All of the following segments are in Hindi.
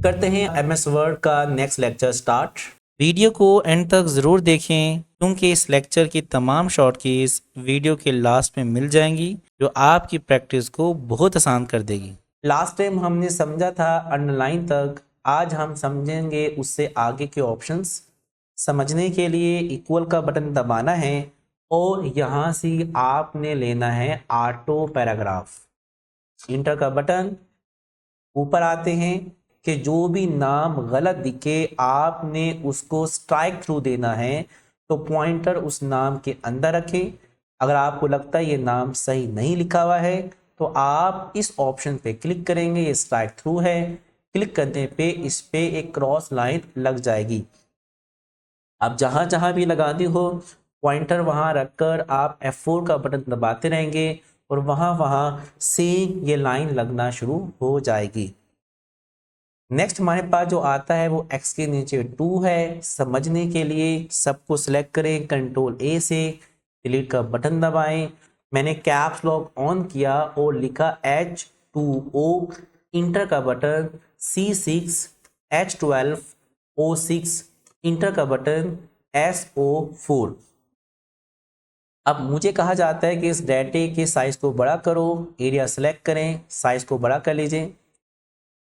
करते हैं MS वर्ड का नेक्स्ट लेक्चर स्टार्ट। वीडियो को एंड तक ज़रूर देखें क्योंकि इस लेक्चर की तमाम शॉर्टकीज वीडियो के लास्ट में मिल जाएंगी जो आपकी प्रैक्टिस को बहुत आसान कर देगी। लास्ट टाइम हमने समझा था अंडरलाइन तक, आज हम समझेंगे उससे आगे के ऑप्शंस। समझने के लिए इक्वल का बटन दबाना है और यहाँ से आपने लेना है ऑटो पैराग्राफ। इंटर का बटन, ऊपर आते हैं कि जो भी नाम गलत दिखे आपने उसको स्ट्राइक थ्रू देना है, तो पॉइंटर उस नाम के अंदर रखें। अगर आपको लगता है ये नाम सही नहीं लिखा हुआ है तो आप इस ऑप्शन पे क्लिक करेंगे, ये स्ट्राइक थ्रू है। क्लिक करने पे इस पे एक क्रॉस लाइन लग जाएगी। अब जहां जहां भी लगानी हो पॉइंटर वहां रखकर आप F4 का बटन दबाते रहेंगे और वहां वहां से ये लाइन लगना शुरू हो जाएगी। नेक्स्ट हमारे पास जो आता है वो X के नीचे 2 है। समझने के लिए सबको सिलेक्ट करें, कंट्रोल A से डिलीट का बटन दबाएं। मैंने कैप्स लॉक ऑन किया और लिखा H2O। इंटर का button C6 H12 O6। Inter का बटन SO4। अब मुझे कहा जाता है कि इस डाटे के साइज को बड़ा करो, एरिया सेलेक्ट करें, साइज को बड़ा कर लीजिए।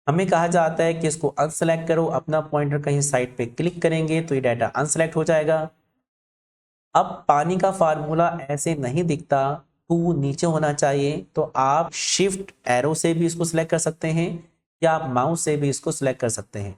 हमें कहा जाता है कि इसको अनसेलेक्ट करो, अपना पॉइंटर कहीं साइड पे क्लिक करेंगे तो ये डाटा अनसेलेक्ट हो जाएगा। अब पानी का फार्मूला ऐसे नहीं दिखता, 2 नीचे होना चाहिए, तो आप शिफ्ट एरो से भी इसको सिलेक्ट कर सकते हैं या आप माउस से भी इसको सिलेक्ट कर सकते हैं।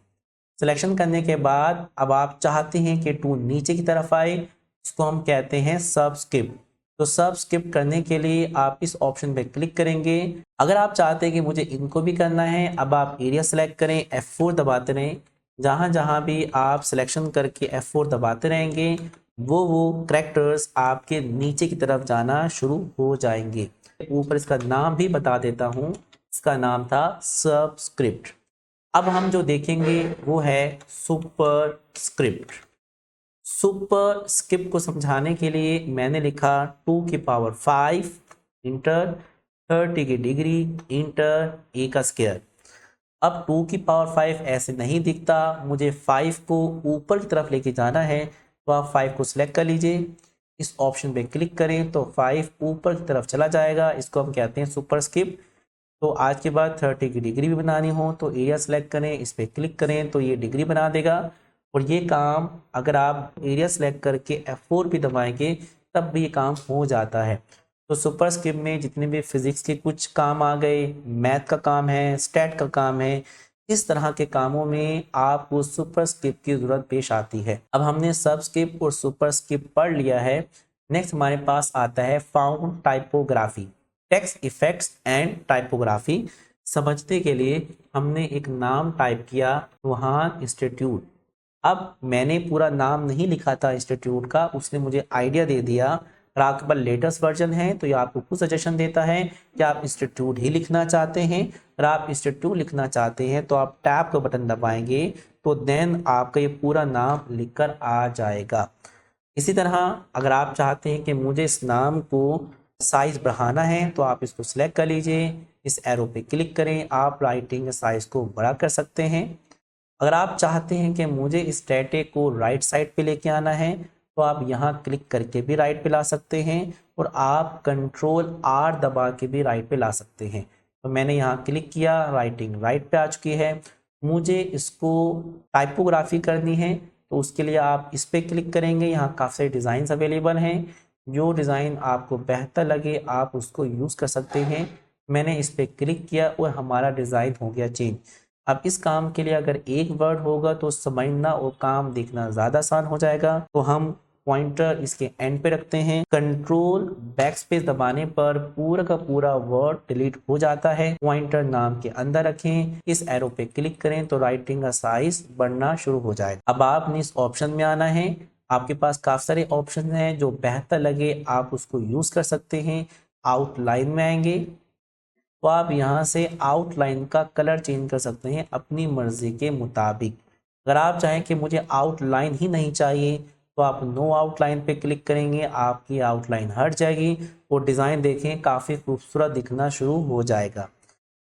सिलेक्शन करने के बाद अब आप चाहते हैं कि 2 नीचे की तरफ आए, इसको हम कहते हैं सबस्क्रिप्ट। तो सबस्क्रिप्ट करने के लिए आप इस ऑप्शन पे क्लिक करेंगे। अगर आप चाहते हैं कि मुझे इनको भी करना है, अब आप एरिया सेलेक्ट करें, F4 दबाते रहें। जहां जहां भी आप सिलेक्शन करके F4 दबाते रहेंगे वो कैरेक्टर्स आपके नीचे की तरफ जाना शुरू हो जाएंगे। ऊपर इसका नाम भी बता देता हूं, इसका नाम था सबस्क्रिप्ट। अब हम जो देखेंगे वो है सुपरस्क्रिप्ट। सुपरस्क्रिप्ट को समझाने के लिए मैंने लिखा 2 की पावर 5 इंटर, 30 की डिग्री इंटर, ए का स्क्वायर। अब 2 की पावर 5 ऐसे नहीं दिखता, मुझे 5 को ऊपर की तरफ लेके जाना है, तो आप 5 को सिलेक्ट कर लीजिए, इस ऑप्शन पे क्लिक करें तो 5 ऊपर की तरफ चला जाएगा। इसको हम कहते हैं सुपरस्क्रिप्ट। तो आज के बाद 30 की डिग्री भी बनानी हो तो एरिया सेलेक्ट करें, इस पर क्लिक करें तो ये डिग्री बना देगा। और ये काम अगर आप एरिया सेलेक्ट करके F4 भी दबाएंगे तब भी ये काम हो जाता है। तो सुपरस्क्रिप्ट में जितने भी फिजिक्स के कुछ काम आ गए, मैथ का काम है, स्टैट का काम है, इस तरह के कामों में आपको सुपरस्क्रिप्ट की जरूरत पेश आती है। अब हमने सबस्क्रिप्ट और सुपरस्क्रिप्ट पढ़ लिया है। नेक्स्ट हमारे पास आता है found typography, text effects and typography. समझने के लिए हमने एक नाम टाइप किया, वहां इंस्टीट्यूट। अब मैंने पूरा नाम नहीं लिखा था इंस्टीट्यूट का, उसने मुझे आइडिया दे दिया। और आपके पास लेटेस्ट वर्जन है तो ये आपको कुछ सजेशन देता है कि आप इंस्टीट्यूट ही लिखना चाहते हैं। अगर आप इंस्टीट्यूट लिखना चाहते हैं तो आप टैब का बटन दबाएंगे तो देन आपका ये पूरा नाम लिखकर आ जाएगा। इसी तरह अगर आप चाहते हैं कि मुझे इस नाम को साइज बढ़ाना है तो आप इसको सिलेक्ट कर लीजिए, इस एरो पे क्लिक करें, आप राइटिंग साइज को बड़ा कर सकते हैं। अगर आप चाहते हैं कि मुझे इस डाटे को राइट साइड पे लेके आना है तो आप यहाँ क्लिक करके भी राइट पे ला सकते हैं और आप कंट्रोल R दबा के भी राइट पे ला सकते हैं। तो मैंने यहाँ क्लिक किया, राइटिंग राइट पे आ चुकी है। मुझे इसको टाइपोग्राफी करनी है तो उसके लिए आप इस पर क्लिक करेंगे। यहाँ काफ़ी सारे डिज़ाइन अवेलेबल हैं, जो डिज़ाइन आपको बेहतर लगे आप उसको यूज़ कर सकते हैं। मैंने इस पर क्लिक किया और हमारा डिज़ाइन हो गया चेंज। अब इस काम के लिए अगर एक वर्ड होगा तो समझना और काम देखना ज़्यादा आसान हो जाएगा। तो हम पॉइंटर इसके एंड पे रखते हैं, कंट्रोल बैकस्पेस दबाने पर पूरा का पूरा वर्ड डिलीट हो जाता है। पॉइंटर नाम के अंदर रखें, इस एरो पे क्लिक करें तो राइटिंग का साइज बढ़ना शुरू हो जाएगा। अब आपने इस ऑप्शन में आना है, आपके पास काफी सारे ऑप्शन हैं, जो बेहतर लगे आप उसको यूज कर सकते हैं। आउटलाइन में आएंगे तो आप यहाँ से आउटलाइन का कलर चेंज कर सकते हैं अपनी मर्जी के मुताबिक। अगर आप चाहें कि मुझे आउटलाइन ही नहीं चाहिए तो आप नो आउटलाइन पे क्लिक करेंगे, आपकी आउटलाइन हट जाएगी और डिज़ाइन देखें काफ़ी खूबसूरत दिखना शुरू हो जाएगा।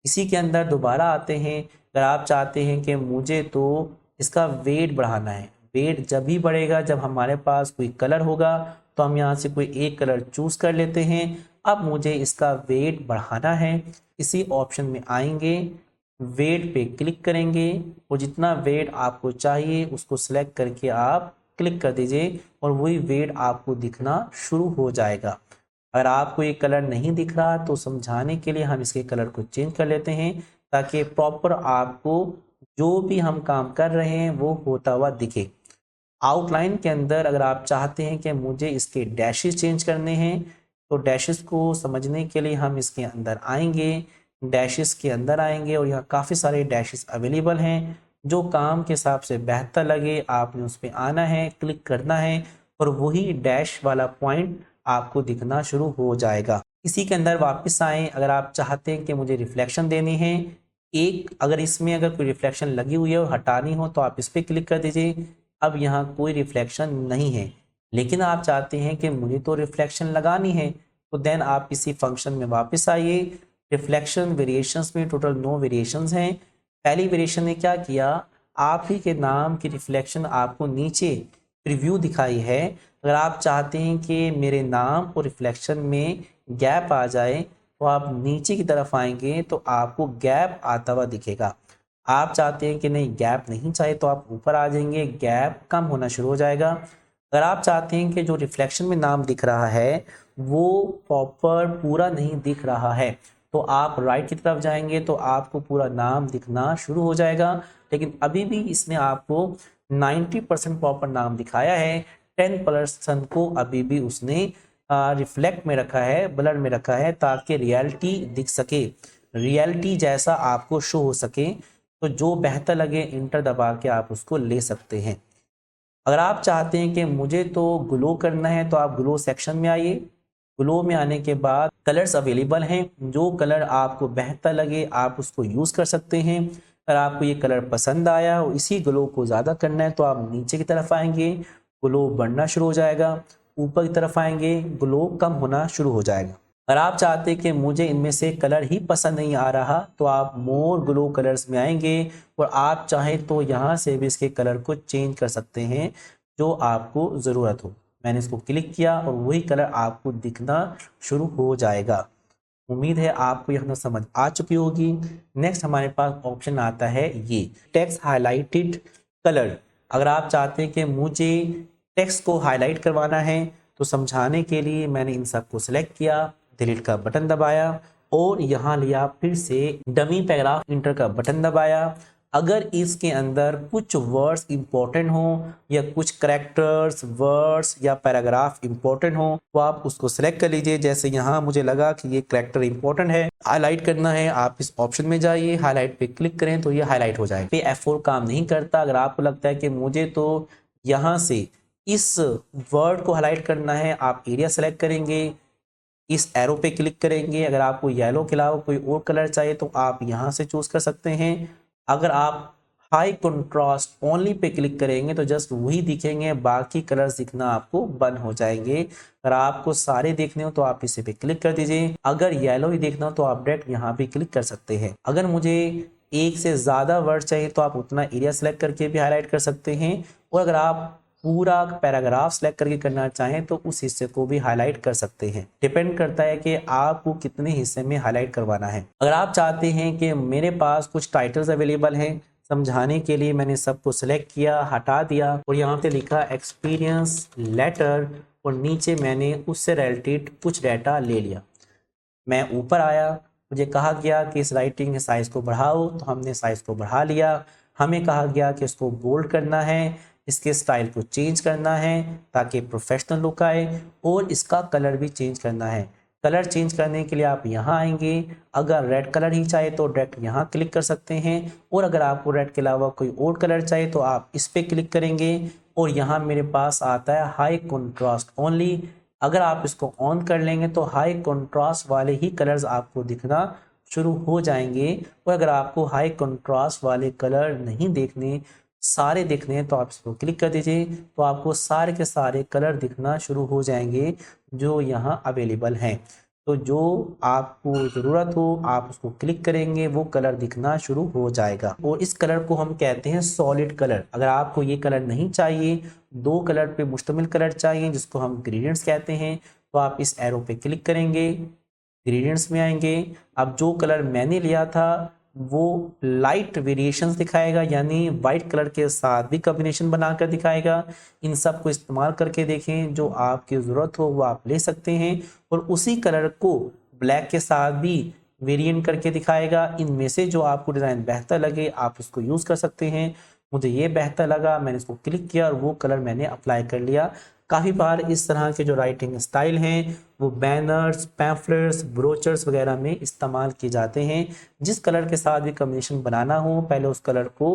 इसी के अंदर दोबारा आते हैं, अगर आप चाहते हैं कि मुझे तो इसका वेट बढ़ाना है, वेट जब भी बढ़ेगा जब हमारे पास कोई कलर होगा, तो हम यहाँ से कोई एक कलर चूज कर लेते हैं। अब मुझे इसका वेट बढ़ाना है, इसी ऑप्शन में आएंगे, वेट पे क्लिक करेंगे और जितना वेट आपको चाहिए उसको सिलेक्ट करके आप क्लिक कर दीजिए और वही वेट आपको दिखना शुरू हो जाएगा। अगर आपको ये कलर नहीं दिख रहा तो समझाने के लिए हम इसके कलर को चेंज कर लेते हैं, ताकि प्रॉपर आपको जो भी हम काम कर रहे हैं वो होता हुआ दिखे। आउटलाइन के अंदर अगर आप चाहते हैं कि मुझे इसके डैशेस चेंज करने हैं, तो डैशेस को समझने के लिए हम इसके अंदर आएंगे, डैशेस के अंदर आएंगे और यहाँ काफ़ी सारे डैशेस अवेलेबल हैं। जो काम के हिसाब से बेहतर लगे आपने उस पर आना है, क्लिक करना है और वही डैश वाला पॉइंट आपको दिखना शुरू हो जाएगा। इसी के अंदर वापस आएँ, अगर आप चाहते हैं कि मुझे रिफ्लेक्शन देनी है एक, अगर इसमें अगर कोई रिफ्लेक्शन लगी हुई है और हटानी हो तो आप इस पर क्लिक कर दीजिए। अब यहाँ कोई रिफ्लेक्शन नहीं है, लेकिन आप चाहते हैं कि मुझे तो रिफ्लेक्शन लगानी है, तो देन आप इसी फंक्शन में वापस आइए। रिफ्लेक्शन वेरिएशंस में टोटल 9 वेरिएशंस हैं। पहली वेरिएशन ने क्या किया, आप ही के नाम की रिफ्लेक्शन आपको नीचे प्रीव्यू दिखाई है। अगर आप चाहते हैं कि मेरे नाम और रिफ्लेक्शन में गैप आ जाए तो आप नीचे की तरफ आएंगे तो आपको गैप आता हुआ दिखेगा। आप चाहते हैं कि नहीं गैप नहीं चाहिए तो आप ऊपर आ जाएंगे, गैप कम होना शुरू हो जाएगा। अगर आप चाहते हैं कि जो रिफ्लेक्शन में नाम दिख रहा है वो प्रॉपर पूरा नहीं दिख रहा है, तो आप राइट की तरफ जाएंगे तो आपको पूरा नाम दिखना शुरू हो जाएगा। लेकिन अभी भी इसने आपको 90% प्रॉपर नाम दिखाया है, 10% को अभी भी उसने रिफ्लेक्ट में रखा है, ब्लर में रखा है, ताकि रियलिटी दिख सके, रियलिटी जैसा आपको शो हो सके। तो जो बेहतर लगे इंटर दबा के आप उसको ले सकते हैं। अगर आप चाहते हैं कि मुझे तो ग्लो करना है तो आप ग्लो सेक्शन में आइए। ग्लो में आने के बाद कलर्स अवेलेबल हैं, जो कलर आपको बेहतर लगे आप उसको यूज़ कर सकते हैं। अगर आपको ये कलर पसंद आया और इसी ग्लो को ज़्यादा करना है तो आप नीचे की तरफ आएंगे, ग्लो बढ़ना शुरू हो जाएगा, ऊपर की तरफ आएंगे, ग्लो कम होना शुरू हो जाएगा। अगर आप चाहते हैं कि मुझे इनमें से कलर ही पसंद नहीं आ रहा तो आप मोर ग्लो कलर्स में आएंगे और आप चाहें तो यहाँ से भी इसके कलर को चेंज कर सकते हैं जो आपको ज़रूरत हो। मैंने इसको क्लिक किया और वही कलर आपको दिखना शुरू हो जाएगा। उम्मीद है आपको यहाँ समझ आ चुकी होगी। नेक्स्ट हमारे पास ऑप्शन आता है ये टेक्स्ट हाईलाइटेड कलर। अगर आप चाहते हैं कि मुझे टेक्स्ट को हाईलाइट करवाना है तो समझाने के लिए मैंने इन सबको सिलेक्ट किया, डिलीट का बटन दबाया और यहाँ लिया फिर से डमी पैराग्राफ इंटर का बटन दबाया। अगर इसके अंदर कुछ वर्ड्स इंपॉर्टेंट हो या कुछ करेक्टर्स वर्ड्स या पैराग्राफ इंपॉर्टेंट हो तो आप उसको सिलेक्ट कर लीजिए। जैसे यहाँ मुझे लगा कि ये करेक्टर इंपॉर्टेंट है, हाईलाइट करना है, आप इस ऑप्शन में जाइए, हाईलाइट पे क्लिक करें तो ये हाईलाइट हो जाए। पे F4 काम नहीं करता। अगर आपको लगता है कि मुझे तो यहाँ से इस वर्ड को हाईलाइट करना है, आप एरिया सेलेक्ट करेंगे, इस एरो पे क्लिक करेंगे। अगर आपको येलो के अलावा कोई और कलर चाहिए तो आप यहाँ से चूज कर सकते हैं। अगर आप high contrast only pay click करेंगे तो जस्ट वही दिखेंगे, बाकी कलर्स दिखना आपको बंद हो जाएंगे। अगर आपको सारे देखने हो तो आप इसे पे क्लिक कर दीजिए। अगर येलो ही देखना हो तो आप डायरेक्ट यहाँ पे क्लिक कर सकते हैं। अगर मुझे एक से ज़्यादा वर्ड चाहिए तो आप उतना एरिया सेलेक्ट करके भी हाईलाइट कर सकते हैं और अगर आप पूरा पैराग्राफ सेलेक्ट करके करना चाहें तो उस हिस्से को भी हाईलाइट कर सकते हैं। डिपेंड करता है कि आपको कितने हिस्से में हाईलाइट करवाना है। अगर आप चाहते हैं कि मेरे पास कुछ टाइटल्स अवेलेबल हैं, समझाने के लिए मैंने सबको सिलेक्ट किया, हटा दिया और यहाँ पे लिखा एक्सपीरियंस लेटर और नीचे मैंने उससे रिलेटेड कुछ डाटा ले लिया। मैं ऊपर आया, मुझे कहा गया कि इस राइटिंग के साइज़ को बढ़ाओ तो हमने साइज़ को बढ़ा लिया। हमें कहा गया कि इसको बोल्ड करना है, इसके स्टाइल को चेंज करना है ताकि प्रोफेशनल लुक आए और इसका कलर भी चेंज करना है। कलर चेंज करने के लिए आप यहाँ आएंगे। अगर रेड कलर ही चाहिए तो डायरेक्ट यहाँ क्लिक कर सकते हैं और अगर आपको रेड के अलावा कोई और कलर चाहिए तो आप इस पर क्लिक करेंगे और यहाँ मेरे पास आता है हाई कंट्रास्ट ओनली। अगर आप इसको ऑन कर लेंगे तो हाई कंट्रास्ट वाले ही कलर्स आपको दिखना शुरू हो जाएंगे और अगर आपको हाई कंट्रास्ट वाले कलर नहीं देखने, सारे देखने हैं तो आप इसको क्लिक कर दीजिए तो आपको सारे के सारे कलर दिखना शुरू हो जाएंगे जो यहाँ अवेलेबल हैं। तो जो आपको ज़रूरत हो आप उसको क्लिक करेंगे, वो कलर दिखना शुरू हो जाएगा। और इस कलर को हम कहते हैं सॉलिड कलर। अगर आपको ये कलर नहीं चाहिए, 2 कलर पे मुश्तमिल कलर चाहिए जिसको हम ग्रेडियंट्स कहते हैं, तो आप इस एरो पे क्लिक करेंगे, ग्रेडियंट्स में आएंगे। अब जो कलर मैंने लिया था वो लाइट वेरिएशंस दिखाएगा, यानी वाइट कलर के साथ भी कॉम्बिनेशन बनाकर दिखाएगा। इन सब को इस्तेमाल करके देखें, जो आपकी ज़रूरत हो वो आप ले सकते हैं। और उसी कलर को ब्लैक के साथ भी वेरिएंट करके दिखाएगा। इनमें से जो आपको डिज़ाइन बेहतर लगे आप उसको यूज़ कर सकते हैं। मुझे ये बेहतर लगा, मैंने इसको क्लिक किया और वो कलर मैंने अप्लाई कर लिया। काफ़ी बार इस तरह के जो राइटिंग स्टाइल हैं वो बैनर्स, पैम्फलेट्स, ब्रोचर्स वगैरह में इस्तेमाल किए जाते हैं। जिस कलर के साथ भी कॉम्बिनेशन बनाना हो, पहले उस कलर को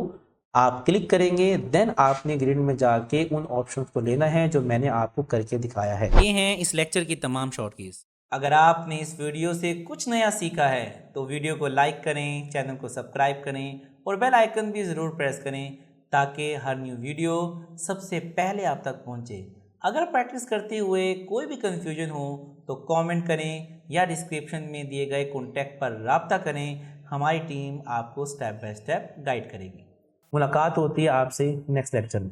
आप क्लिक करेंगे, देन आपने ग्रिड में जाके उन ऑप्शंस को लेना है जो मैंने आपको करके दिखाया है। ये हैं इस लेक्चर की तमाम शॉर्ट कीज। अगर आपने इस वीडियो से कुछ नया सीखा है तो वीडियो को लाइक करें, चैनल को सब्सक्राइब करें और बेल आइकन भी ज़रूर प्रेस करें ताकि हर न्यू वीडियो सबसे पहले आप तक पहुंचे। अगर प्रैक्टिस करते हुए कोई भी कंफ्यूजन हो तो कमेंट करें या डिस्क्रिप्शन में दिए गए कॉन्टैक्ट पर राब्ता करें। हमारी टीम आपको स्टेप बाय स्टेप गाइड करेगी। मुलाकात होती है आपसे नेक्स्ट लेक्चर में।